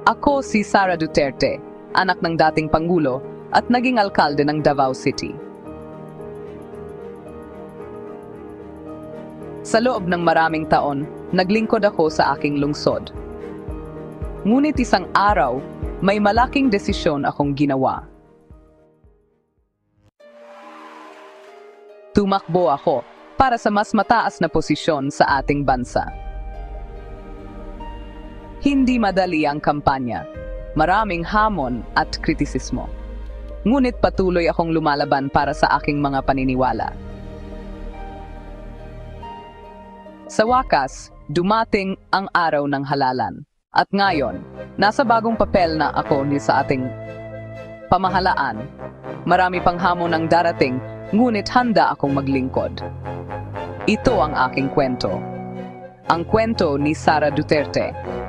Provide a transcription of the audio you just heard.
Ako si Sara Duterte, anak ng dating Pangulo at naging alkalde ng Davao City. Sa loob ng maraming taon, naglingkod ako sa aking lungsod. Ngunit isang araw, may malaking desisyon akong ginawa. Tumakbo ako para sa mas mataas na posisyon sa ating bansa. Hindi madali ang kampanya. Maraming hamon at kritisismo. Ngunit patuloy akong lumalaban para sa aking mga paniniwala. Sa wakas, dumating ang araw ng halalan. At ngayon, nasa bagong papel na ako sa ating pamahalaan. Marami pang hamon ang darating, ngunit handa akong maglingkod. Ito ang aking kwento. Ang kwento ni Sara Duterte.